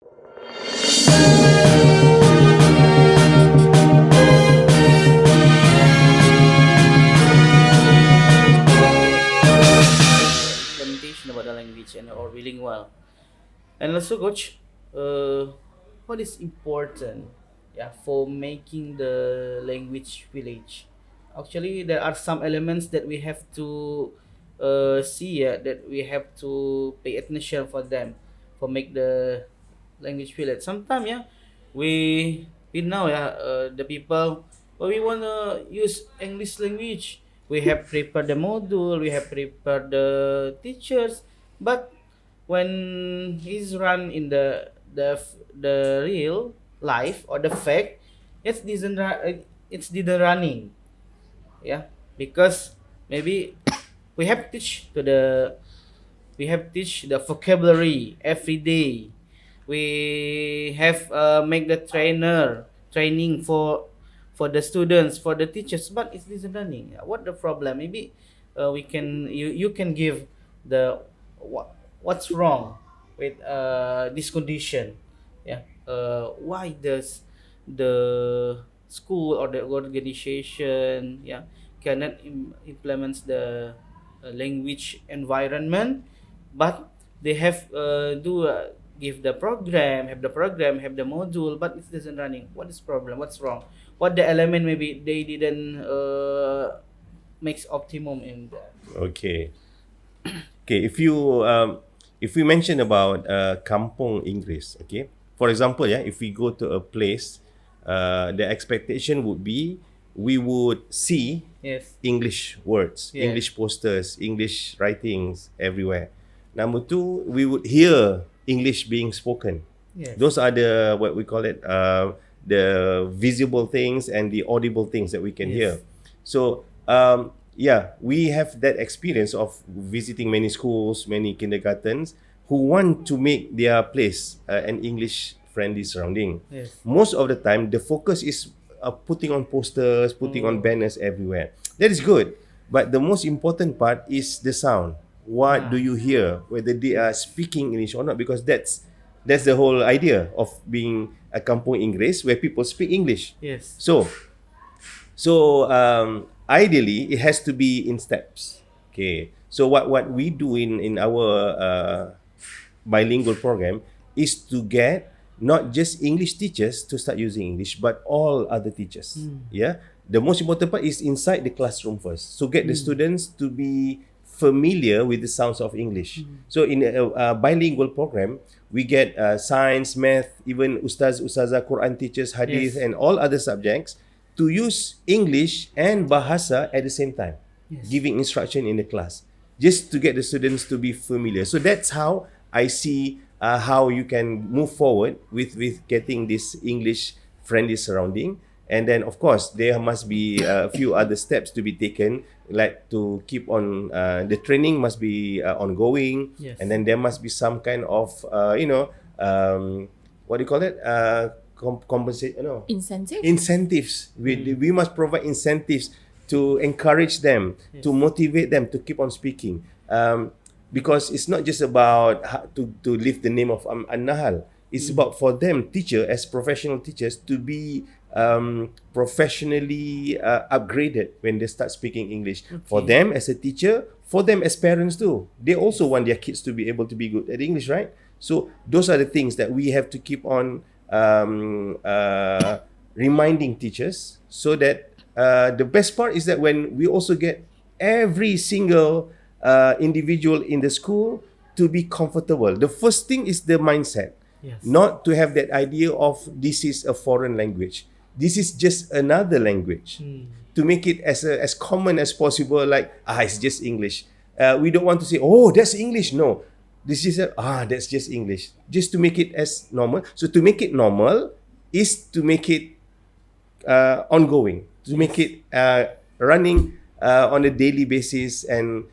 Implementation about the language and or bilingual. And also, coach, what is important, yeah, for making the language village? Actually, there are some elements that we have to see, yeah, that we have to pay attention for them, for make the language village. Sometimes, yeah, we know, yeah, the people, but we wanna use English language. We have prepared the module, we have prepared the teachers, but when he's run in the real life or the fact, it's didn't running, yeah, because maybe we have teach to the we have teach the vocabulary every day. We have make the training for the students, for the teachers, but it's this learning. What the problem? Maybe you can give the what's wrong with this condition. Yeah. Why does the school or the organization, yeah, cannot implement the language environment, but they have do give the program, have the module, but it isn't running. What is problem? What's wrong? What the element maybe they didn't makes optimum in that? Okay. Okay, if we mention about kampung Inggris, okay, for example, yeah, if we go to a place, the expectation would be we would see Yes. English words, Yes. English posters, English writings everywhere. Number two, we would hear English being spoken. Yes. Those are the what we call it, the visible things and the audible things that we can Yes. hear. So yeah, we have that experience of visiting many schools, many kindergartens who want to make their place an English friendly surrounding. Yes. Most of the time, the focus is putting on posters, putting on banners everywhere. That is good, but the most important part is the sound. What do you hear? Whether they are speaking English or not, because that's the whole idea of being a kampung Inggris where people speak English. Yes. So ideally, it has to be in steps. Okay. So what we do in our bilingual program is to get not just English teachers to start using English, but all other teachers. Yeah. The most important part is inside the classroom first. So get the students to be familiar with the sounds of English. So in a bilingual program, we get science, math, even ustazah, Quran teachers, hadith, Yes. and all other subjects to use English and bahasa at the same time, giving instruction in the class, just to get the students to be familiar. So that's how I see how you can move forward with getting this English friendly surrounding. And then of course there must be a few other steps to be taken, like to keep on the training must be ongoing. Yes. And then there must be some kind of what do you call it, compensate, no, Incentive? incentives. We must provide incentives to encourage them, to motivate them to keep on speaking. Because it's not just about to lift the name of Nahl. It's about for them, teacher as professional teachers, to be professionally upgraded when they start speaking English. For them as a teacher, for them as parents too. They also want their kids to be able to be good at English, right? So those are the things that we have to keep on reminding teachers, so that the best part is that when we also get every single individual in the school to be comfortable. The first thing is the mindset. Yes. Not to have that idea of this is a foreign language. This is just another language. To make it as common as possible, like, it's just English. We don't want to say, oh, that's English. No, this is that's just English. Just to make it as normal. So to make it normal is to make it ongoing, to make it running on a daily basis. And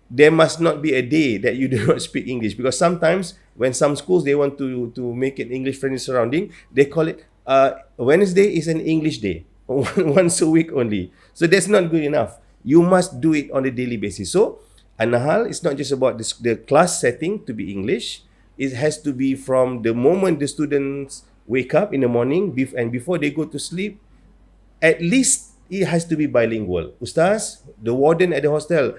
there must not be a day that you do not speak English, because sometimes when some schools they want to make an English friendly surrounding, they call it Wednesday is an English day, once a week only. So that's not good enough. You must do it on a daily basis. So Nahl is not just about the class setting to be English, It has to be from the moment the students wake up in the morning and before they go to sleep. At least it has to be bilingual. Ustaz, the warden at the hostel,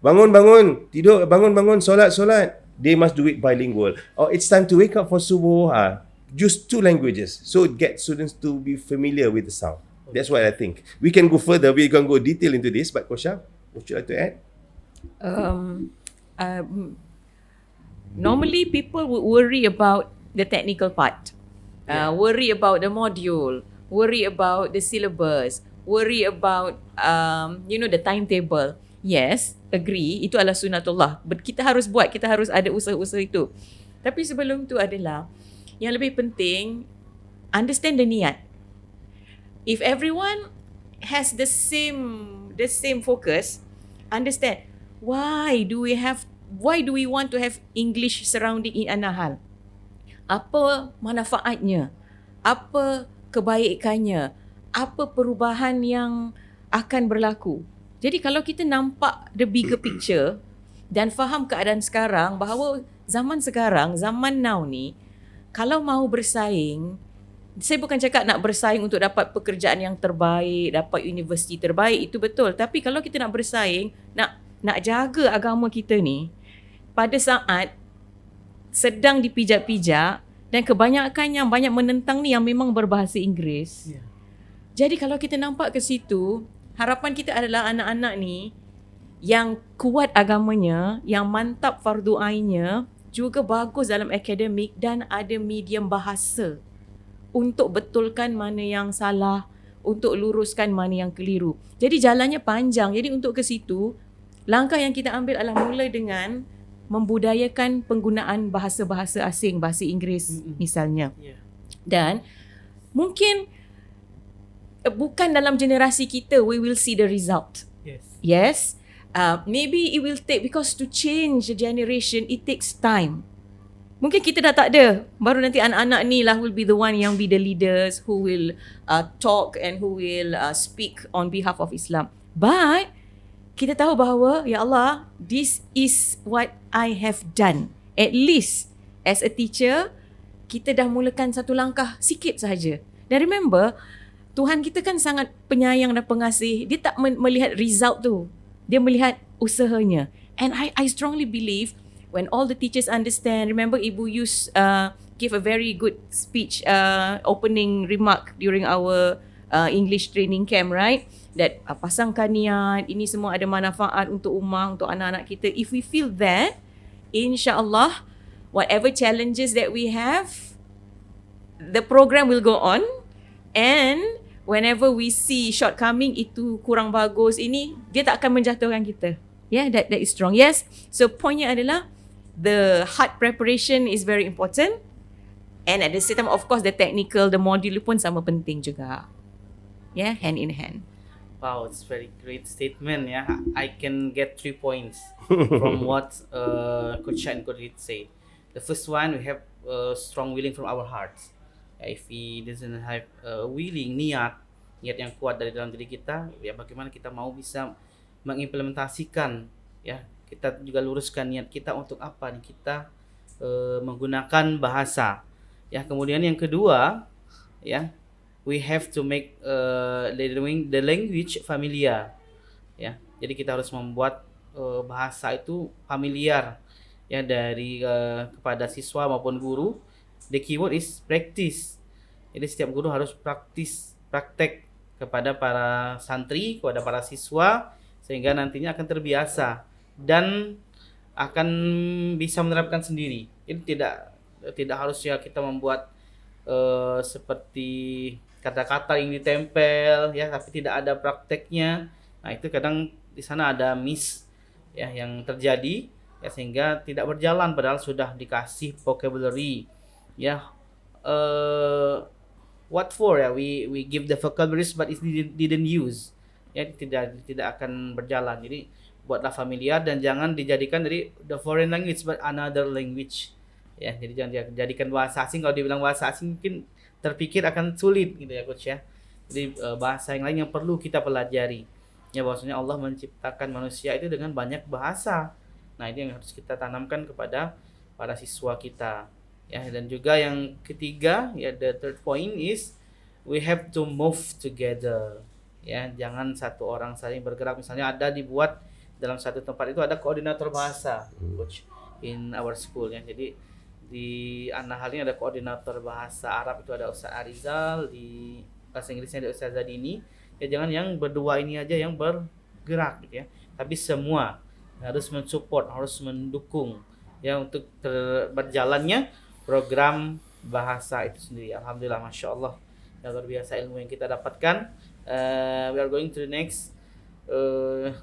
bangun bangun, tidur, bangun bangun, solat solat. They must do it bilingual. Or it's time to wake up for subuh. Use two languages so get students to be familiar with the sound. That's what I think. We can go further. We can go detail into this. But Kosha, would you like to add? Um, um, Normally people would worry about the technical part, worry about the module, worry about the syllabus, worry about the timetable. Yes, agree, itu adalah sunatullah. Kita harus buat, kita harus ada usaha-usaha itu. Tapi sebelum tu adalah yang lebih penting, understand the niat. If everyone has the same focus, understand why do we want to have English surrounding in Nahl? Apa manfaatnya? Apa kebaikannya? Apa perubahan yang akan berlaku? Jadi kalau kita nampak the bigger picture dan faham keadaan sekarang, bahawa zaman sekarang, zaman now ni, kalau mahu bersaing, saya bukan cakap nak bersaing untuk dapat pekerjaan yang terbaik, dapat universiti terbaik, itu betul. Tapi kalau kita nak bersaing, nak jaga agama kita ni, pada saat sedang dipijak-pijak, dan kebanyakan yang banyak menentang ni yang memang berbahasa Inggeris. Yeah. Jadi kalau kita nampak ke situ, harapan kita adalah anak-anak ni yang kuat agamanya, yang mantap fardu ainnya, juga bagus dalam akademik dan ada medium bahasa untuk betulkan mana yang salah, untuk luruskan mana yang keliru. Jadi jalannya panjang. Jadi untuk ke situ, langkah yang kita ambil adalah mulai dengan membudayakan penggunaan bahasa-bahasa asing, bahasa Inggeris misalnya. Yeah. Dan mungkin bukan dalam generasi kita we will see the result. Yes. Maybe it will take, because to change the generation it takes time. Mungkin kita dah tak ada, baru nanti anak-anak ni lah will be the one yang be the leaders who will talk and who will speak on behalf of Islam. But kita tahu bahawa, ya Allah, this is what I have done. At least as a teacher, kita dah mulakan satu langkah sikit sahaja. Dan remember, Tuhan kita kan sangat penyayang dan pengasih. Dia tak melihat result tu, dia melihat usahanya. And I strongly believe when all the teachers understand, remember Ibu Yus gave a very good speech, opening remark during our English training camp, right? That pasangkan niat, ini semua ada manfaat untuk ummah, untuk anak-anak kita. If we feel that, insya-Allah, whatever challenges that we have, the program will go on. And whenever we see shortcoming, itu kurang bagus, ini, dia tak akan menjatuhkan kita. Yeah, that is strong. Yes. So pointnya adalah the hard preparation is very important, and at the same time, of course, the technical, the module pun sama penting juga. Yeah, hand in hand. Wow, it's very great statement. Yeah, I can get 3 points from what Coach Shah and Coach Rit say. The first one, we have strong willing from our hearts. If we doesn't have willing, niat yang kuat dari dalam diri kita, ya bagaimana kita mau bisa mengimplementasikan, ya kita juga luruskan niat kita untuk apa nih kita menggunakan bahasa. Ya, kemudian yang kedua, ya we have to make the language familiar. Ya, jadi kita harus membuat bahasa itu familiar, ya dari kepada siswa maupun guru. The keyword is practice. Jadi setiap guru harus praktek kepada para santri, kepada para siswa, sehingga nantinya akan terbiasa dan akan bisa menerapkan sendiri. Jadi tidak harus ya kita membuat seperti kata-kata yang ditempel, ya tapi tidak ada prakteknya. Nah itu kadang di sana ada miss, ya yang terjadi, ya sehingga tidak berjalan padahal sudah dikasih vocabulary. Ya, what for ya? We give the vocabularies but it didn't use. Ya, tidak akan berjalan. Jadi buatlah familiar dan jangan dijadikan dari the foreign language but another language. Ya, jadi jangan dijadikan bahasa asing. Kalau dibilang bahasa asing mungkin terpikir akan sulit gitu ya coach ya. Jadi bahasa yang lain yang perlu kita pelajari. Ya bahwasanya Allah menciptakan manusia itu dengan banyak bahasa. Nah, ini yang harus kita tanamkan kepada para siswa kita. Ya, dan juga yang ketiga, ya, the third point is we have to move together. Ya, jangan satu orang saling bergerak. Misalnya ada dibuat dalam satu tempat itu ada koordinator bahasa, coach, in our school ya. Jadi di Nahl ini ada koordinator bahasa Arab, itu ada Ustaz Arizal, di bahasa Inggrisnya ada Ustaz Zadini. Ya, jangan yang berdua ini aja yang bergerak gitu ya. Tapi semua harus mensupport, harus mendukung ya untuk berjalannya program bahasa itu sendiri. Alhamdulillah, masya Allah, ya, luar biasa ilmu yang kita dapatkan. We are going to the next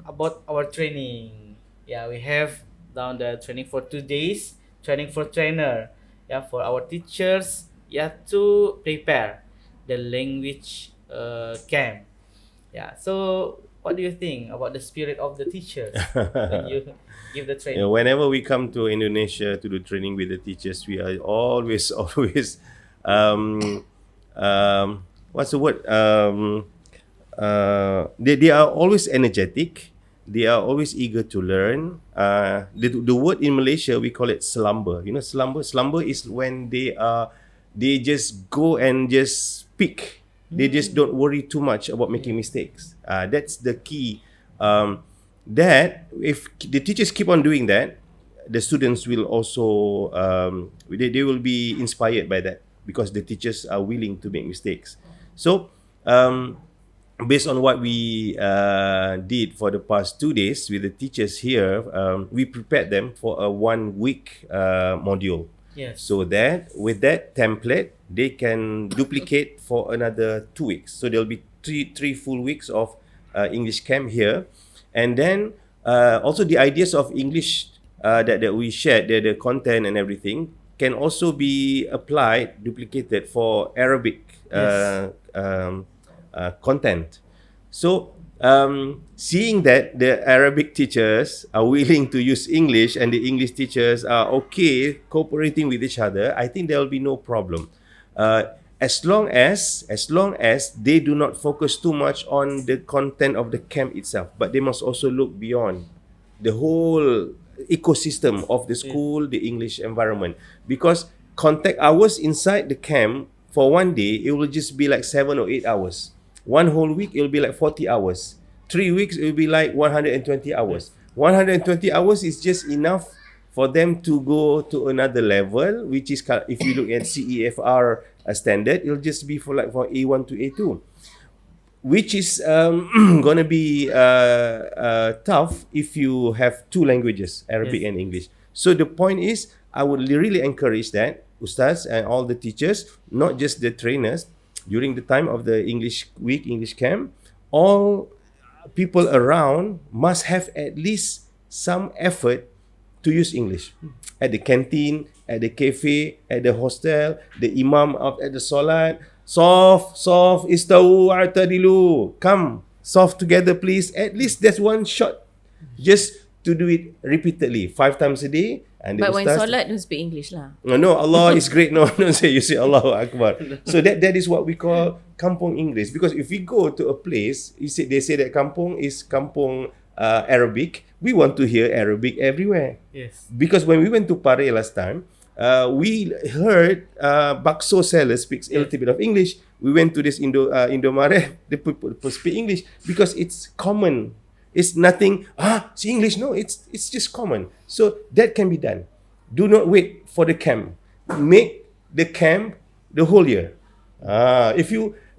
about our training. Yeah, we have down the training for 2 days, training for trainer. Yeah, for our teachers, yeah, to prepare the language camp. Yeah. So, what do you think about the spirit of the teachers when you give the You know, training? whenever we come to Indonesia to do training with the teachers, we are always, always, um, what's the word? They are always energetic. They are always eager to learn. The word in Malaysia we call it slumber. You know, slumber. Slumber is when they just go and just speak. They just don't worry too much about making mistakes. That's the key. That if the teachers keep on doing that, the students will also they will be inspired by that because the teachers are willing to make mistakes. So based on what we did for the past 2 days with the teachers here, we prepared them for a 1 week module. Yes. So that with that template, they can duplicate for another 2 weeks. So there'll be three full weeks of English camp here, and then also the ideas of English that we shared, the content and everything, can also be applied, duplicated for Arabic content. So seeing that the Arabic teachers are willing to use English and the English teachers are okay cooperating with each other, I think there will be no problem. As long as they do not focus too much on the content of the camp itself, but they must also look beyond the whole ecosystem of the school, the English environment. Because contact hours inside the camp for 1 day, it will just be like 7 or 8 hours. One whole week, it will be like 40 hours. 3 weeks, it will be like 120 hours. 120 hours is just enough for them to go to another level, which is, if you look at CEFR standard, it'll just be for A1 to A2, which is gonna be tough if you have two languages, Arabic and English. So the point is, I would really encourage that Ustaz and all the teachers, not just the trainers, during the time of the English week, English camp, all people around must have at least some effort to use English. At the canteen, at the cafe, at the hostel, the imam at the solat, soft, istawu a'tadilu. Come, soft together please. At least that's one shot. Just to do it repeatedly, 5 times a day. And But when solat, don't speak English lah. No, Allah is great. No, you say Allahu Akbar. So that is what we call kampung English. Because if we go to a place, they say that kampung is kampung Arabic. We want to hear Arabic everywhere. Yes. Because when we went to Pare last time, we heard bakso seller speaks a little bit of English. We went to this Indomaret, the people speak English because it's common. It's nothing, see English. No, it's just common. So that can be done. Do not wait for the camp. Make the camp the whole year.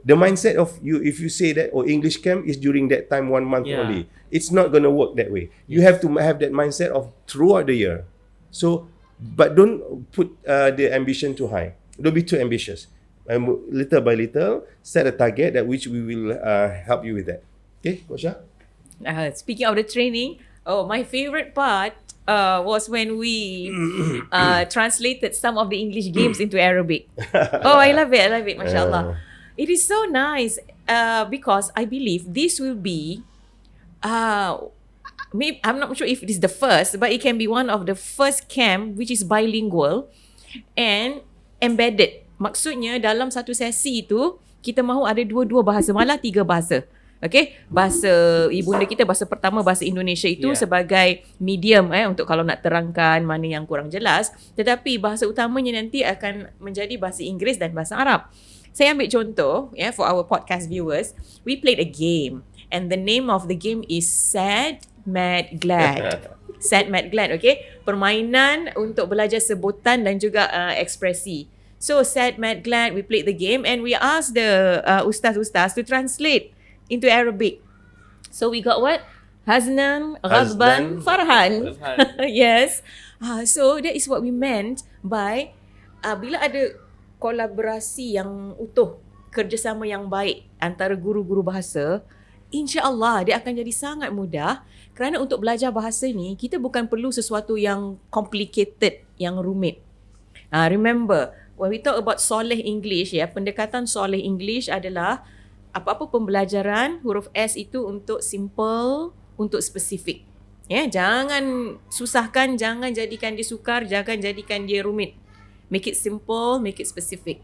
The mindset of you, if you say that English camp is during that time 1 month only, it's not going to work that way. You have to have that mindset of throughout the year. So, but don't put the ambition too high. Don't be too ambitious. And little by little, set a target that which we will help you with that. Okay, Coach Shah? Speaking of the training, my favorite part was when we translated some of the English games into Arabic. I love it, mashallah. It is so nice because I believe this will be, maybe, I'm not sure if it is the first, but it can be one of the first camp which is bilingual and embedded. Maksudnya dalam satu sesi tu, kita mahu ada 2 bahasa, malah 3 bahasa. Okay, bahasa ibunda kita, bahasa pertama bahasa Indonesia itu sebagai medium untuk kalau nak terangkan mana yang kurang jelas. Tetapi bahasa utamanya nanti akan menjadi bahasa Inggeris dan bahasa Arab. Saya ambil contoh for our podcast viewers. We played a game and the name of the game is Sad, Mad, Glad. Sad, Mad, Glad, okay? Permainan untuk belajar sebutan dan juga ekspresi. So Sad, Mad, Glad, we played the game and we asked the ustaz-ustaz to translate into Arabic. So we got what? Haznan, Ghadban, Farhan. Yes. So that is what we meant by bila ada kolaborasi yang utuh, kerjasama yang baik antara guru-guru bahasa, insya-Allah dia akan jadi sangat mudah kerana untuk belajar bahasa ni kita bukan perlu sesuatu yang complicated, yang rumit. Remember, when we talk about soleh English, pendekatan soleh English adalah apa-apa pembelajaran huruf S itu untuk simple, untuk spesifik. Jangan susahkan, jangan jadikan dia sukar, jangan jadikan dia rumit. Make it simple, make it specific.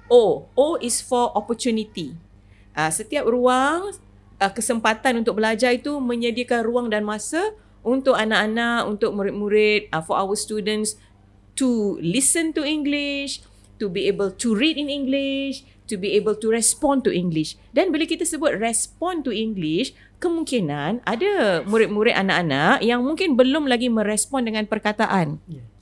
O is for opportunity. Setiap ruang, kesempatan untuk belajar itu menyediakan ruang dan masa untuk anak-anak, untuk murid-murid, for our students to listen to English, to be able to read in English, to be able to respond to English. Dan bila kita sebut respond to English, kemungkinan ada murid-murid anak-anak yang mungkin belum lagi merespon dengan perkataan.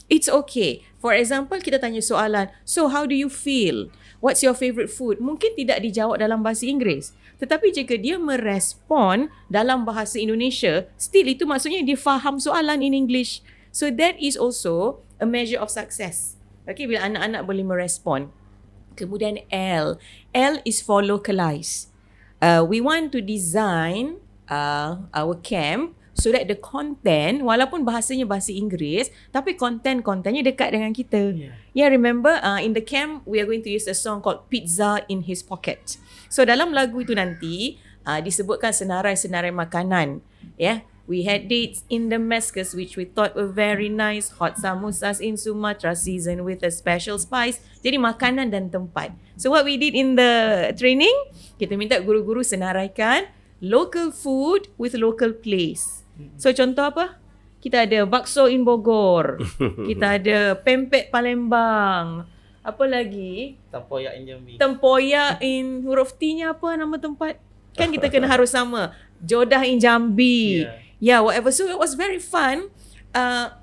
It's okay. For example, kita tanya soalan, so how do you feel? What's your favorite food? Mungkin tidak dijawab dalam bahasa Inggeris. Tetapi jika dia merespon dalam bahasa Indonesia, still itu maksudnya dia faham soalan in English. So that is also a measure of success. Okay, bila anak-anak boleh merespon. Kemudian L is for localize. We want to design our camp so that the content, walaupun bahasanya bahasa Inggeris, tapi kontennya dekat dengan kita. Remember in the camp we are going to use a song called Pizza in His Pocket. So dalam lagu itu nanti disebutkan senarai-senarai makanan. We had dates in Damascus which we thought were very nice. Hot samosas in Sumatra seasoned with a special spice. Jadi makanan dan tempat. So what we did in the training, kita minta guru-guru senaraikan local food with local place. So contoh apa? Kita ada bakso in Bogor. Kita ada pempek Palembang. Apa lagi? Tempoyak in Jambi. Tempoyak in huruf T-nya apa nama tempat? Kan kita kena harus sama. Jodah in Jambi. Whatever. So it was very fun.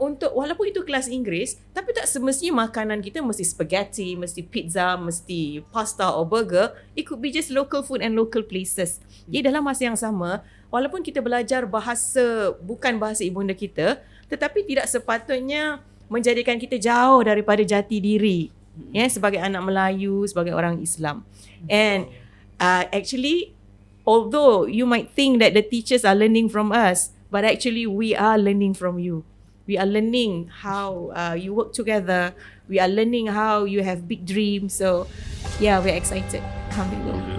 Untuk walaupun itu kelas Inggeris, tapi tak semestinya makanan kita mesti spaghetti, mesti pizza, mesti pasta or burger. It could be just local food and local places. Jadi dalam masa yang sama, walaupun kita belajar bahasa bukan bahasa ibunda kita, tetapi tidak sepatutnya menjadikan kita jauh daripada jati diri. Sebagai anak Melayu, sebagai orang Islam. And actually, although you might think that the teachers are learning from us, but actually we are learning from you. We are learning how you work together. We are learning how you have big dreams. So, we're excited. Alhamdulillah.